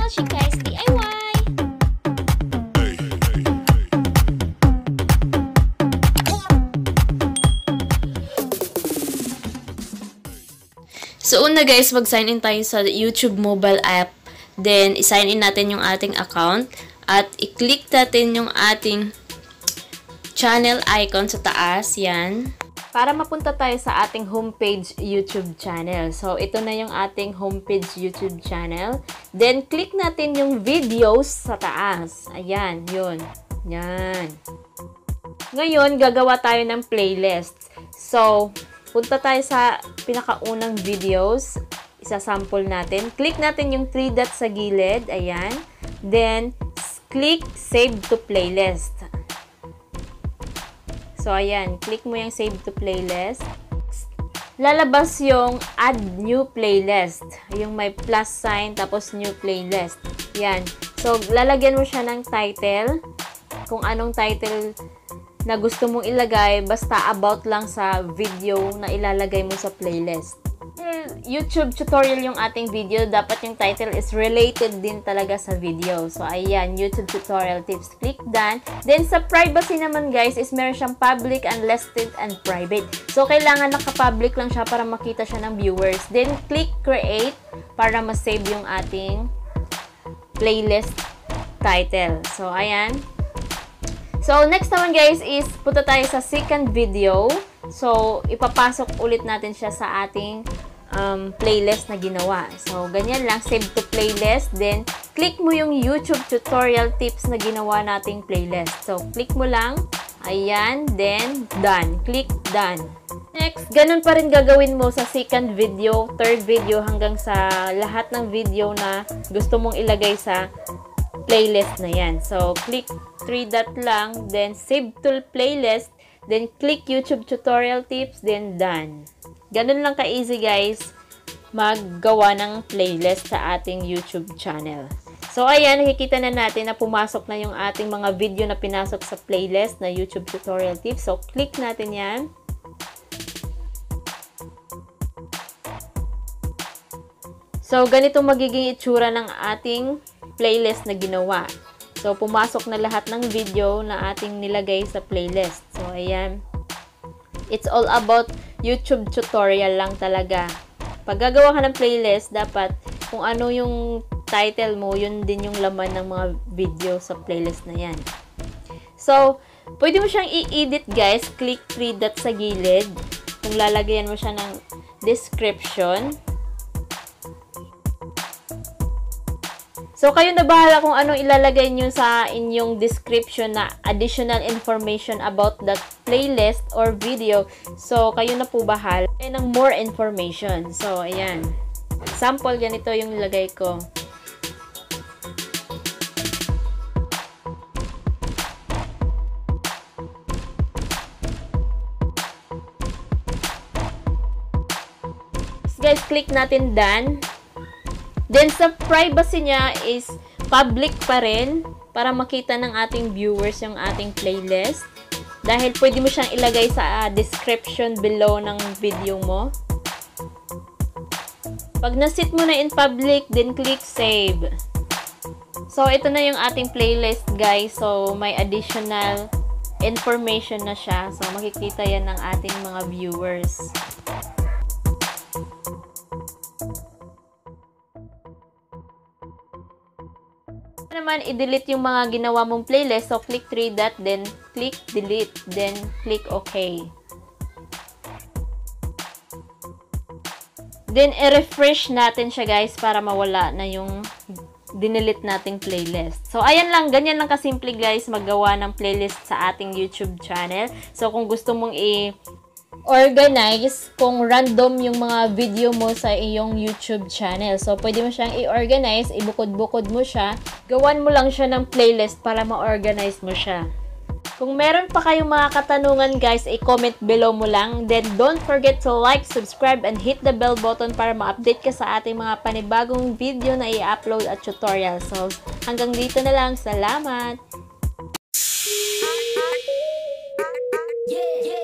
Chika's DIY! So, una guys, mag-sign in tayo sa YouTube mobile app. Then, i-sign in natin yung ating account. At, i-click natin yung ating channel icon sa taas. Yan. Para mapunta tayo sa ating homepage YouTube channel. So, ito na yung ating homepage YouTube channel. Then, click natin yung videos sa taas. Ayan, yun. Yan. Ngayon, gagawa tayo ng playlist. So, punta tayo sa pinakaunang videos. Isa-sample natin. Click natin yung 3 dots sa gilid. Ayan. Then, click Save to Playlist. So, ayan. Click mo yung Save to Playlist. Lalabas yung Add New Playlist. Yung may plus sign, tapos New Playlist. Yan. So, lalagyan mo siya ng title. Kung anong title na gusto mong ilagay, basta about lang sa video na ilalagay mo sa playlist. YouTube tutorial yung ating video, dapat yung title is related din talaga sa video. So, ayan, YouTube tutorial tips. Click done. Then, sa privacy naman guys, is meron siyang public, unlisted, and private. So, kailangan naka-public lang siya para makita siya ng viewers. Then, click create para ma-save yung ating playlist title. So, ayan. So, next naman guys is punta tayo sa second video. So, ipapasok ulit natin siya sa ating playlist na ginawa. So, ganyan lang. Save to playlist. Then, click mo yung YouTube tutorial tips na ginawa nating playlist. So, click mo lang. Ayan. Then, done. Click done. Next, ganun pa rin gagawin mo sa second video, third video, hanggang sa lahat ng video na gusto mong ilagay sa playlist na yan. So, click 3 dot lang, then save to playlist, then click YouTube tutorial tips, then done. Ganun lang ka-easy guys, maggawa ng playlist sa ating YouTube channel. So, ayan, nakikita na natin na pumasok na yung ating mga video na pinasok sa playlist na YouTube tutorial tips. So, click natin yan. So, ganito magiging itsura ng ating playlist na ginawa. So, pumasok na lahat ng video na ating nilagay sa playlist. So, ayan. It's all about YouTube tutorial lang talaga. Pag gagawa ka ng playlist, dapat kung ano yung title mo, yun din yung laman ng mga video sa playlist na yan. So, pwede mo siyang i-edit guys. Click 3 dots sa gilid. Kung lalagyan mo siya ng description. So, kayo na bahala kung anong ilalagay nyo sa inyong description na additional information about that playlist or video. So, kayo na po bahala ng more information. So, ayan. Sample, ganito yung nilagay ko. Guys, click natin done. Then, sa privacy niya is public pa rin para makita ng ating viewers yung ating playlist. Dahil pwede mo siyang ilagay sa description below ng video mo. Pag nasit mo na in public, then click save. So, ito na yung ating playlist guys. So, may additional information na siya. So, makikita yan ng ating mga viewers. Naman i-delete yung mga ginawa mong playlist, so click 3 dot, then click delete, then click OK. Then i-refresh natin siya guys para mawala na yung dinelete nating playlist. So ayan lang, ganyan lang kasimple guys maggawa ng playlist sa ating YouTube channel. So kung gusto mong organize kung random yung mga video mo sa iyong YouTube channel. So, pwede mo siyang i-organize, ibukod-bukod mo siya. Gawan mo lang siya ng playlist para ma-organize mo siya. Kung meron pa kayong mga katanungan guys, i-comment below mo lang. Then, don't forget to like, subscribe, and hit the bell button para ma-update ka sa ating mga panibagong video na i-upload at tutorial. So, hanggang dito na lang. Salamat! Yeah, yeah.